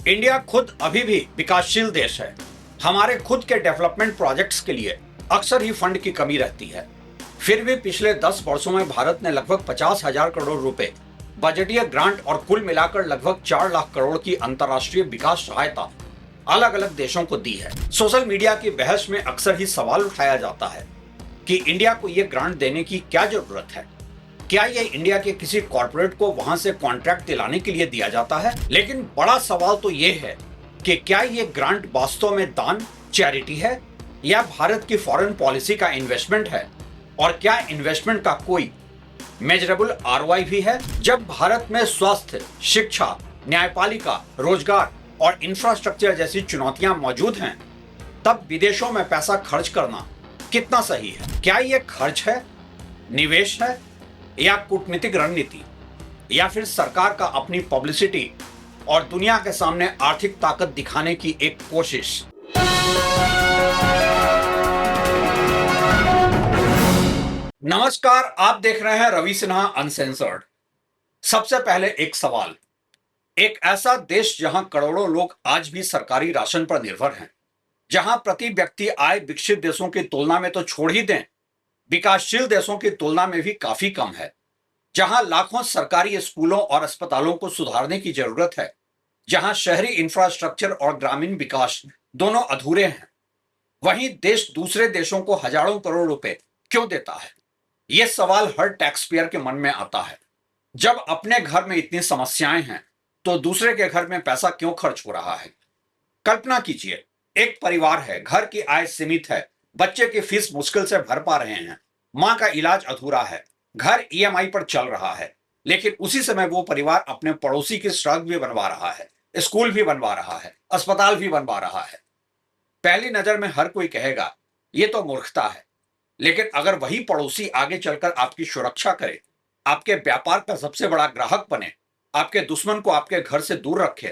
India खुद अभी भी विकासशील देश है। हमारे खुद के डेवलपमेंट प्रोजेक्ट्स के लिए अक्सर ही फंड की कमी रहती है। फिर भी पिछले 10 वर्षों में भारत ने लगभग 50,000 करोड़ रुपए बजटीय ग्रांट और कुल मिलाकर लगभग 4 लाख करोड़ की अंतर्राष्ट्रीय विकास सहायता अलग अलग देशों को दी है। सोशल मीडिया की बहस में अक्सर ही सवाल उठाया जाता है कि इंडिया को यह ग्रांट देने की क्या जरूरत है। क्या ये इंडिया के किसी कॉर्पोरेट को वहां से कॉन्ट्रैक्ट दिलाने के लिए दिया जाता है? लेकिन बड़ा सवाल तो ये है कि क्या ये ग्रांट वास्तव में दान, चैरिटी है या भारत की फॉरेन पॉलिसी का इन्वेस्टमेंट है? और क्या इन्वेस्टमेंट का कोई मेजरेबल आरओआई भी है? जब भारत में स्वास्थ्य, शिक्षा, न्यायपालिका, रोजगार और इंफ्रास्ट्रक्चर जैसी चुनौतियां मौजूद हैं, तब विदेशों में पैसा खर्च करना कितना सही है? क्या ये खर्च है, निवेश है या कूटनीतिक रणनीति, या फिर सरकार का अपनी पब्लिसिटी और दुनिया के सामने आर्थिक ताकत दिखाने की एक कोशिश? नमस्कार, आप देख रहे हैं रवि सिन्हा अनसेंसर्ड। सबसे पहले एक सवाल, एक ऐसा देश जहां करोड़ों लोग आज भी सरकारी राशन पर निर्भर हैं, जहां प्रति व्यक्ति आय विकसित देशों की तुलना में तो छोड़ ही दें, विकासशील देशों की तुलना में भी काफी कम है, जहां लाखों सरकारी स्कूलों और अस्पतालों को सुधारने की जरूरत है, जहां शहरी इंफ्रास्ट्रक्चर और ग्रामीण विकास दोनों अधूरे हैं, वहीं देश दूसरे देशों को हजारों करोड़ रुपए क्यों देता है? यह सवाल हर टैक्स पेयर के मन में आता है। जब अपने घर में इतनी समस्याएं हैं तो दूसरे के घर में पैसा क्यों खर्च हो रहा है? कल्पना कीजिए, एक परिवार है, घर की आय सीमित है, बच्चे की फीस मुश्किल से भर पा रहे हैं, मां का इलाज अधूरा है, घर ईएमआई पर चल रहा है, लेकिन उसी समय वो परिवार अपने पड़ोसी की सड़क भी बनवा रहा है, स्कूल भी बनवा रहा है, अस्पताल भी बनवा रहा है। पहली नजर में हर कोई कहेगा ये तो मूर्खता है, लेकिन अगर वही पड़ोसी आगे चलकर आपकी सुरक्षा करे, आपके व्यापार का सबसे बड़ा ग्राहक बने, आपके दुश्मन को आपके घर से दूर रखे,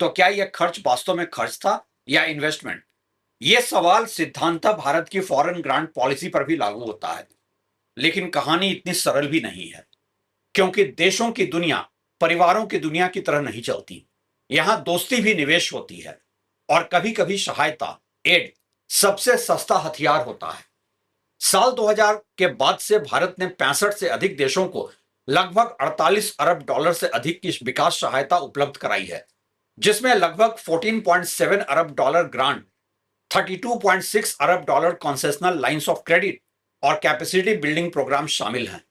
तो क्या यह खर्च वास्तव में खर्च था या इन्वेस्टमेंट? यह सवाल सिद्धांततः भारत की फॉरेन ग्रांट पॉलिसी पर भी लागू होता है, लेकिन कहानी इतनी सरल भी नहीं है, क्योंकि देशों की दुनिया परिवारों की दुनिया की तरह नहीं चलती। यहां दोस्ती भी निवेश होती है, और कभी कभी सहायता, एड, सबसे सस्ता हथियार होता है। साल 2000 के बाद से भारत ने 65 से अधिक देशों को लगभग 48 अरब डॉलर से अधिक की विकास सहायता उपलब्ध कराई है, जिसमें लगभग 14.7 अरब डॉलर ग्रांट, 32.6 अरब dollar concessional lines of credit और कैपेसिटी बिल्डिंग प्रोग्राम शामिल हैं।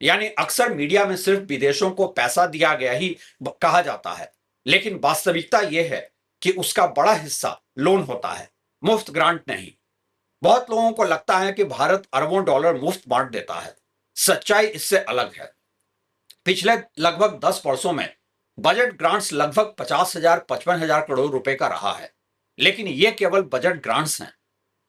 यानी अक्सर मीडिया में सिर्फ विदेशों को पैसा दिया गया ही कहा जाता है, लेकिन वास्तविकता यह है कि उसका बड़ा हिस्सा लोन होता है, मुफ्त ग्रांट नहीं। बहुत लोगों को लगता है कि भारत अरबों डॉलर मुफ्त बांट देता है। सच्चाई इससे अलग है। पिछले लगभग 10 वर्षों में बजट ग्रांट्स लगभग 50,000 55,000 करोड़ रुपए का रहा है, लेकिन ये केवल बजट ग्रांट्स हैं।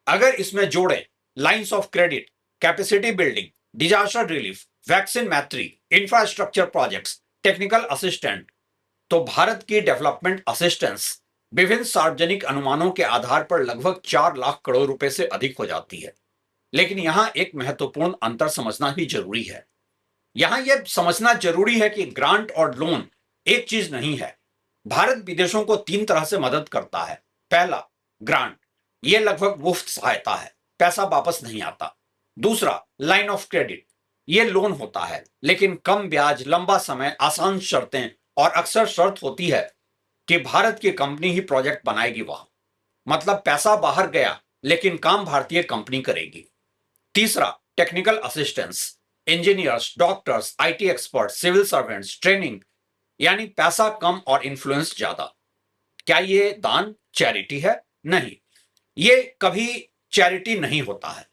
अगर इसमें जोड़ें lines of credit, capacity building, disaster relief, vaccine मैत्री, इंफ्रास्ट्रक्चर प्रोजेक्ट्स, टेक्निकल असिस्टेंट, तो भारत की डेवलपमेंट असिस्टेंस विभिन्न सार्वजनिक अनुमानों के आधार पर लगभग 4 लाख करोड़ रुपए से अधिक हो जाती है। लेकिन यहां एक महत्वपूर्ण अंतर समझना भी जरूरी है। यहां यह समझना जरूरी है कि ग्रांट और लोन एक चीज नहीं है। भारत विदेशों को 3 तरह से मदद करता है। पहला, ग्रांट, यह लगभग मुफ्त सहायता है, पैसा वापस नहीं आता। दूसरा, लाइन ऑफ क्रेडिट, यह लोन होता है, लेकिन कम ब्याज, लंबा समय, आसान शर्तें, और अक्सर शर्त होती है कि भारत की कंपनी ही प्रोजेक्ट बनाएगी वहां। मतलब पैसा बाहर गया, लेकिन काम भारतीय कंपनी करेगी। तीसरा, technical assistance, engineers, doctors, IT expert, civil servants, training, यानी पैसा कम और इन्फ्लुएंस ज्यादा। क्या ये दान, चैरिटी है? नहीं, ये कभी चैरिटी नहीं होता है।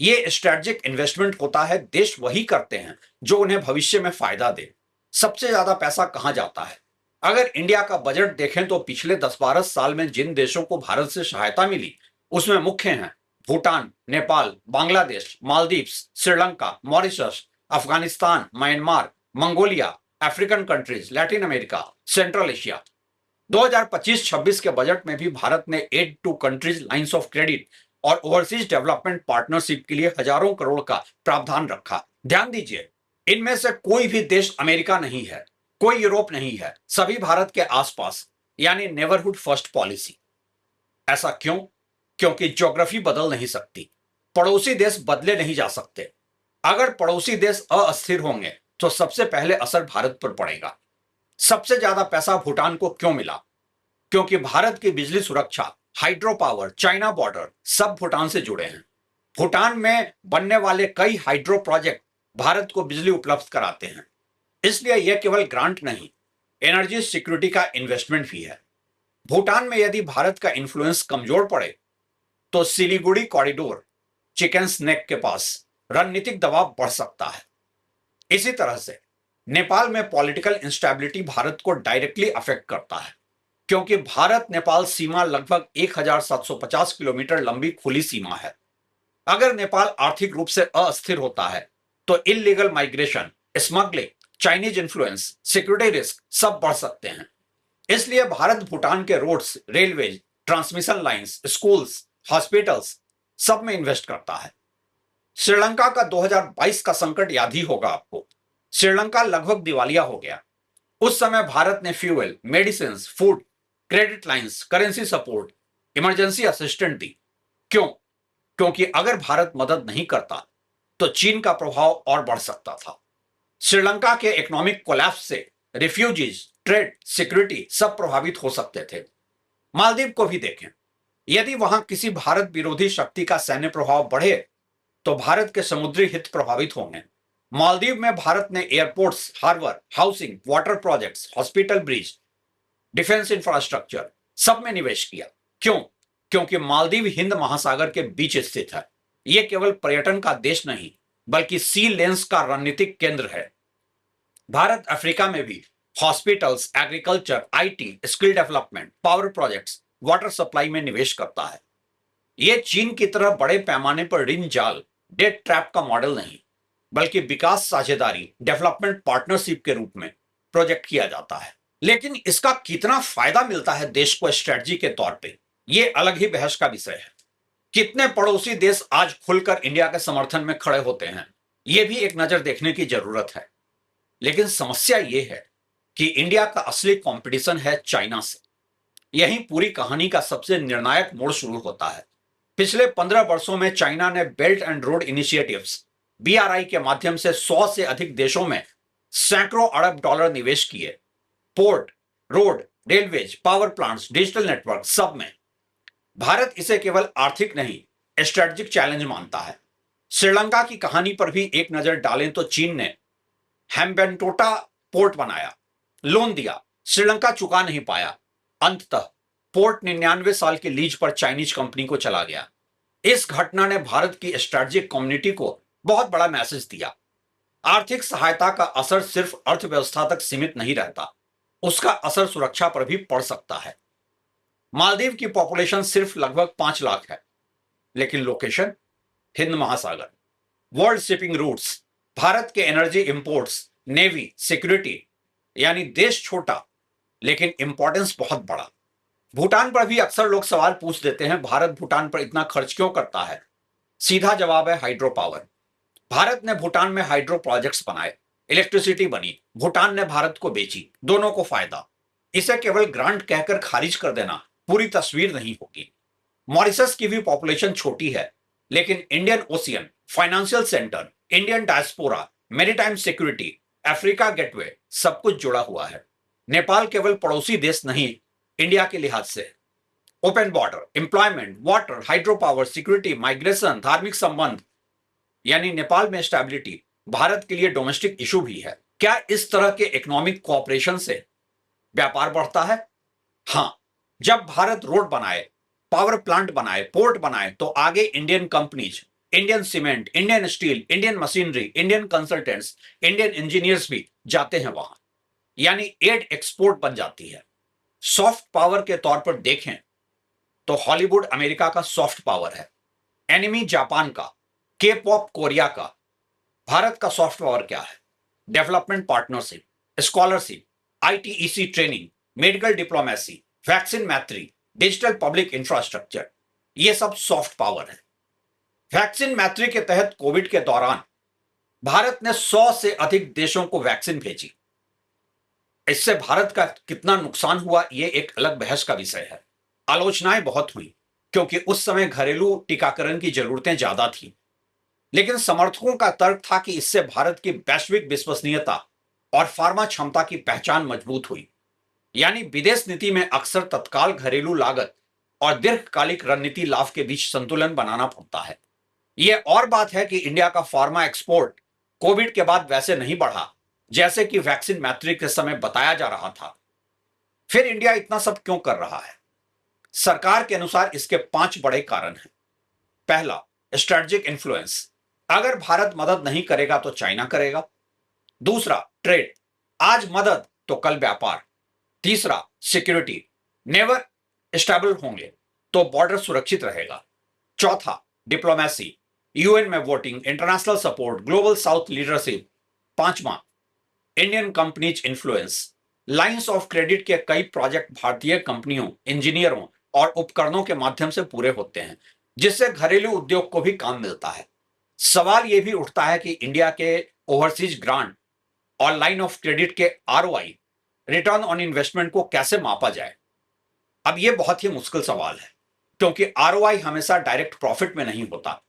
ये स्ट्रेटेजिक इन्वेस्टमेंट होता है। देश वही करते हैं जो उन्हें भविष्य में फायदा दे। सबसे ज्यादा पैसा कहां जाता है? अगर इंडिया का बजट देखें तो पिछले 10-12 साल में जिन देशों को भारत से सहायता मिली, उसमें मुख्य हैं Bhutan, Nepal, Bangladesh, Maldives, Sri Lanka, Mauritius, Afghanistan, Myanmar, Mongolia, African countries, Latin America, central Asia. 2025-26 के बजट में भी भारत ने aid to countries lines of credit और ओवरसीज डेवलपमेंट पार्टनरशिप के लिए हजारों करोड़ का प्रावधान रखा। ध्यान दीजिए, इनमें से कोई भी देश अमेरिका नहीं है, कोई यूरोप नहीं है, सभी भारत के आसपास। यानी नेबरहुड फर्स्ट पॉलिसी। ऐसा क्यों? क्योंकि ज्योग्राफी बदल नहीं सकती, पड़ोसी देश बदले नहीं जा सकते। अगर पड़ोसी देश अस्थिर होंगे तो सबसे पहले असर भारत पर पड़ेगा। सबसे ज्यादा पैसा भूटान को क्यों मिला? क्योंकि भारत की बिजली सुरक्षा, हाइड्रो पावर, चाइना बॉर्डर सब भूटान से जुड़े हैं। भूटान में बनने वाले कई हाइड्रो प्रोजेक्ट भारत को बिजली उपलब्ध कराते हैं। इसलिए यह केवल ग्रांट नहीं, एनर्जी सिक्योरिटी का इन्वेस्टमेंट भी है। भूटान में यदि भारत का इन्फ्लुएंस कमजोर पड़े तो सिलीगुड़ी कॉरिडोर, चिकन स्नेक के पास रणनीतिक दबाव बढ़ सकता है। इसी तरह से नेपाल में पॉलिटिकल इंस्टेबिलिटी भारत को डायरेक्टली अफेक्ट करता है, क्योंकि भारत नेपाल सीमा लगभग 1750 किलोमीटर लंबी खुली सीमा है। अगर नेपाल आर्थिक रूप से अस्थिर होता है तो illegal migration, smuggling, Chinese influence, security risk सब बढ़ सकते हैं। इसलिए भारत भूटान के roads, railway, transmission lines, schools, hospitals सब में इन्वेस्ट करता है। श्रीलंका का 2022 का संकट याद ही होगा आपको। श्रीलंका लगभग दिवालिया हो गया। उस समय भारत ने fuel, medicine, food, credit lines, currency support, emergency assistant दी। क्यों? क्योंकि अगर भारत मदद नहीं करता तो चीन का प्रभाव और बढ़ सकता था। श्रीलंका के इकोनॉमिक कोलैप्स से रिफ्यूजीज, ट्रेड, सिक्योरिटी सब प्रभावित हो सकते थे। मालदीव को भी देखें, यदि वहां किसी भारत विरोधी शक्ति का सैन्य प्रभाव बढ़े तो भारत के समुद्री हित प्रभावित होंगे। मालदीव में भारत ने airports, harbour, housing, water projects, hospital, bridge, defence infrastructure सब में निवेश किया। क्यों? क्योंकि मालदीव हिंद महासागर के बीच स्थित है। यह केवल पर्यटन का देश नहीं बल्कि सी लेंस का रणनीतिक केंद्र है। भारत अफ्रीका में भी hospitals, agriculture, IT, skill development, power projects, water supply में निवेश करता है। यह चीन की तरह बड़े पैमाने पर ऋण जाल, डेट ट्रैप का मॉडल नहीं बल्कि विकास साझेदारी, डेवलपमेंट पार्टनरशिप के रूप में प्रोजेक्ट किया जाता है। लेकिन इसका कितना फायदा मिलता है देश को स्ट्रेटजी के तौर पे, यह अलग ही बहस का विषय है। कितने पड़ोसी देश आज खुलकर इंडिया के समर्थन में खड़े होते हैं, यह भी एक नजर देखने की जरूरत है। लेकिन समस्या यह है कि इंडिया का असली कंपटीशन है चाइना से। यही पूरी कहानी का सबसे निर्णायक मोड़ शुरू होता है। पिछले 15 वर्षों में चाइना ने belt and road initiatives, BRI के माध्यम से 100 से अधिक देशों में सैकड़ों अरब डॉलर निवेश किए। Port, road, railways, power plants, digital network सब में। भारत इसे केवल आर्थिक नहीं, स्ट्रेटेजिक चैलेंज मानता है। श्रीलंका की कहानी पर भी एक नजर डालें तो चीन ने हैम्बेंटोटा पोर्ट बनाया, लोन दिया, श्रीलंका चुका नहीं पाया। अंततः पोर्ट 99 साल के लीज पर चाइनीज कंपनी को चला गया। इस घटना ने भारत की स्ट्रेटेजिक कम्युनिटी को बहुत बड़ा मैसेज दिया। आर्थिक सहायता का असर सिर्फ अर्थव्यवस्था तक सीमित नहीं रहता, उसका असर सुरक्षा पर भी पड़ सकता है। मालदीव की पॉपुलेशन सिर्फ लगभग 5 लाख है, लेकिन लोकेशन हिंद महासागर, वर्ल्ड शिपिंग रूट्स, भारत के एनर्जी इंपोर्ट्स, नेवी, सिक्योरिटी, यानी देश छोटा लेकिन इंपॉर्टेंस बहुत बड़ा। भूटान पर भी अक्सर लोग सवाल पूछ देते हैं, भारत भूटान पर इतना खर्च क्यों करता है? सीधा जवाब है हाइड्रो पावर। भारत ने भूटान में हाइड्रो प्रोजेक्ट्स बनाए, इलेक्ट्रिसिटी बनी, भूटान ने भारत को बेची, दोनों को फायदा। इसे केवल ग्रांट कहकर खारिज कर देना पूरी तस्वीर नहीं होगी। मॉरिशस की भी पॉपुलेशन छोटी है, लेकिन Indian ocean, financial centre, Indian diaspora, maritime security, Africa gateway सब कुछ जुड़ा हुआ है। नेपाल केवल पड़ोसी देश नहीं इंडिया के लिहाज से। Open border, employment, water, hydro power, security, migration, धार्मिक संबंध, यानी नेपाल में स्टेबिलिटी भारत के लिए डोमेस्टिक इशू भी है। क्या इस तरह के इकोनॉमिक कोऑपरेशन से व्यापार बढ़ता है? हां, जब भारत रोड बनाए, पावर प्लांट बनाए, पोर्ट बनाए तो आगे Indian companies, Indian cement, Indian steel, Indian machinery, Indian consultants, Indian engineers भी जाते हैं वहां, यानी एड एक्सपोर्ट बन जाती है। सॉफ्ट पावर के तौर पर देखें तो हॉलीवुड अमेरिका का सॉफ्ट पावर है, एनिमी जापान का, के पॉप कोरिया का। भारत का सॉफ्ट पावर क्या है? Development partnership, scholarship, ITEC training, medical diplomacy, vaccine Maitri, digital public infrastructure, ये सब सॉफ्ट पावर है। वैक्सीन मैत्री के तहत कोविड के दौरान भारत ने 100 से अधिक देशों को वैक्सीन भेजी। इससे भारत का कितना नुकसान हुआ, ये एक अलग बहस का विषय है। आलोचनाएं बहुत हुई क्योंकि उस समय घरेलू टीकाकरण की जरूरतें ज्यादा थी, लेकिन समर्थकों का तर्क था कि इससे भारत की वैश्विक विश्वसनीयता और फार्मा क्षमता की पहचान मजबूत हुई। यानी विदेश नीति में अक्सर तत्काल घरेलू लागत और दीर्घकालिक रणनीति लाभ के बीच संतुलन बनाना पड़ता है। यह और बात है कि इंडिया का फार्मा एक्सपोर्ट कोविड के बाद वैसे नहीं बढ़ा जैसे कि वैक्सीन मैत्री के समय बताया जा रहा था। फिर इंडिया इतना सब क्यों कर रहा है? सरकार के अनुसार इसके 5 बड़े कारण हैं। पहला, स्ट्रेटेजिक इन्फ्लुएंस। अगर भारत मदद नहीं करेगा तो चाइना करेगा। दूसरा, ट्रेड। आज मदद तो कल व्यापार। तीसरा, सिक्योरिटी। नेवर स्टेबल होंगे तो बॉर्डर सुरक्षित रहेगा। चौथा, डिप्लोमेसी। यूएन में voting, international support, global south leadership. पांचवा, Indian companies influence. Lines of credit के कई प्रोजेक्ट भारतीय कंपनियों, इंजीनियरों और उपकरणों के माध्यम से पूरे होते हैं, जिससे घरेलू उद्योग को भी काम मिलता है। सवाल यह भी उठता है कि इंडिया के ओवरसीज ग्रांट और लाइन ऑफ क्रेडिट के आरओआई, रिटर्न ऑन इन्वेस्टमेंट को कैसे मापा जाए? अब यह बहुत ही मुश्किल सवाल है क्योंकि आरओआई हमेशा डायरेक्ट प्रॉफिट में नहीं होता।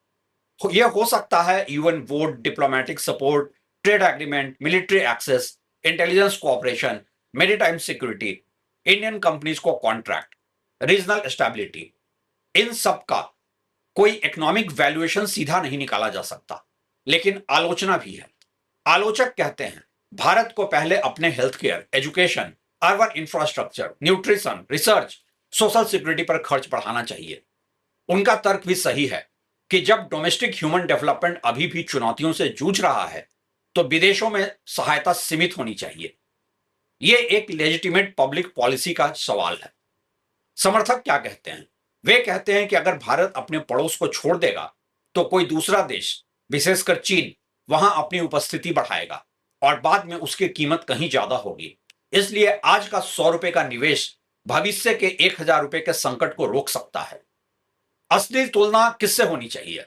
यह हो सकता है UN vote, diplomatic support, trade agreement, military access, intelligence cooperation, maritime security, Indian companies को कॉन्ट्रैक्ट, रीजनल स्टेबिलिटी। इन सब का कोई इकोनॉमिक वैल्यूएशन सीधा नहीं निकाला जा सकता, लेकिन आलोचना भी है। आलोचक कहते हैं भारत को पहले अपने health care, education, urban infrastructure, nutrition, research, social security पर खर्च बढ़ाना चाहिए। उनका तर्क भी सही है कि जब डोमेस्टिक ह्यूमन डेवलपमेंट अभी भी चुनौतियों से जूझ रहा है तो विदेशों में सहायता सीमित होनी चाहिए। यह एक लेजिटिमेट पब्लिक पॉलिसी का सवाल है। समर्थक क्या कहते हैं? वे कहते हैं कि अगर भारत अपने पड़ोस को छोड़ देगा तो कोई दूसरा देश, विशेषकर चीन, वहां अपनी उपस्थिति बढ़ाएगा और बाद में उसकी कीमत कहीं ज्यादा होगी। इसलिए आज का 100 रुपए का निवेश भविष्य के 1000 रुपए के संकट को रोक सकता है। असली तुलना किससे होनी चाहिए?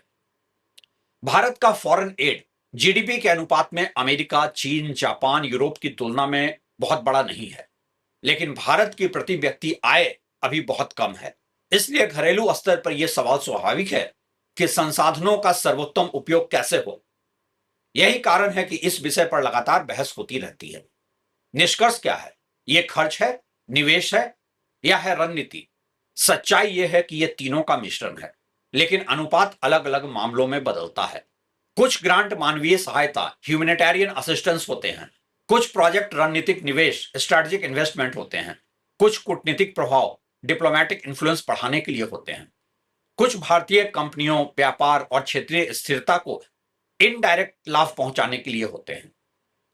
भारत का फॉरेन एड जीडीपी के अनुपात में अमेरिका, चीन, जापान, यूरोप की तुलना में बहुत बड़ा नहीं है, लेकिन भारत की प्रति व्यक्ति आय अभी बहुत कम है। इसलिए घरेलू स्तर पर यह सवाल स्वाभाविक है कि संसाधनों का सर्वोत्तम उपयोग कैसे हो। यही कारण है कि इस विषय पर लगातार बहस होती रहती है। निष्कर्ष क्या है? यह खर्च है, निवेश है या है रणनीति? सच्चाई यह है कि यह तीनों का मिश्रण है, लेकिन अनुपात अलग अलग मामलों में बदलता है। कुछ ग्रांट मानवीय सहायता, ह्यूमैनिटेरियन असिस्टेंस होते हैं। कुछ प्रोजेक्ट रणनीतिक निवेश, स्ट्रेटेजिक इन्वेस्टमेंट होते हैं। कुछ कूटनीतिक प्रभाव, डिप्लोमेटिक इन्फ्लुएंस बढ़ाने के लिए होते हैं। कुछ भारतीय कंपनियों, व्यापार और क्षेत्रीय स्थिरता को इनडायरेक्ट लाभ पहुंचाने के लिए होते हैं।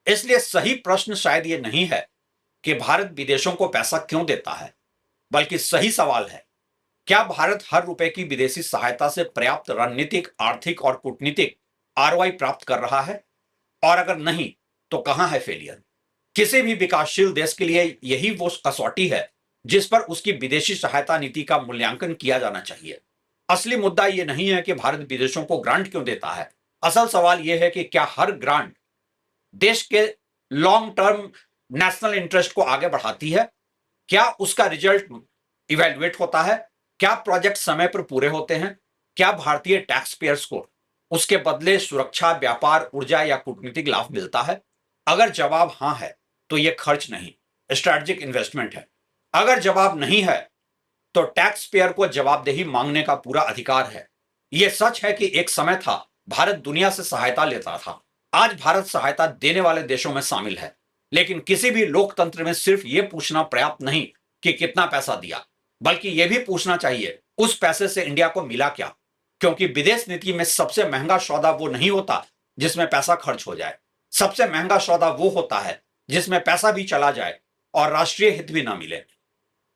इसलिए सही प्रश्न शायद यह नहीं है कि भारत विदेशों को पैसा क्यों देता है, बल्कि सही सवाल है, क्या भारत हर रुपए की विदेशी सहायता से पर्याप्त रणनीतिक, आर्थिक और कूटनीतिक आरओआई प्राप्त कर रहा है? और अगर नहीं तो कहां है फेलियर? किसी भी विकासशील देश के लिए यही वो कसौटी है जिस पर उसकी विदेशी सहायता नीति का मूल्यांकन किया जाना चाहिए। असली मुद्दा यह नहीं है कि भारत विदेशों को ग्रांट क्यों देता है। असल सवाल यह है कि क्या हर ग्रांट देश के लॉन्ग टर्म नेशनल इंटरेस्ट को आगे बढ़ाती है? क्या उसका रिजल्ट इवेल्युएट होता है? क्या प्रोजेक्ट समय पर पूरे होते हैं? क्या भारतीय टैक्स पेयर्स को उसके बदले सुरक्षा, व्यापार, ऊर्जा या कूटनीतिक लाभ मिलता है? अगर जवाब हां है तो यह खर्च नहीं, स्ट्रेटेजिक इन्वेस्टमेंट है। अगर जवाब नहीं है तो टैक्स पेयर को जवाबदेही मांगने का पूरा अधिकार है। यह सच है कि एक समय था भारत दुनिया से सहायता लेता था। आज भारत सहायता देने वाले देशों में शामिल है, लेकिन किसी भी लोकतंत्र में सिर्फ यह पूछना पर्याप्त नहीं कि कितना पैसा दिया, बल्कि यह भी पूछना चाहिए उस पैसे से इंडिया को मिला क्या। क्योंकि विदेश नीति में सबसे महंगा सौदा वो नहीं होता जिसमें पैसा खर्च हो जाए। सबसे महंगा सौदा वो होता है जिसमें पैसा भी चला जाए और राष्ट्रीय हित भी ना मिले।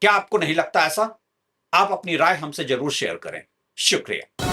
क्या आपको नहीं लगता ऐसा? आप अपनी राय हमसे जरूर शेयर करें। शुक्रिया।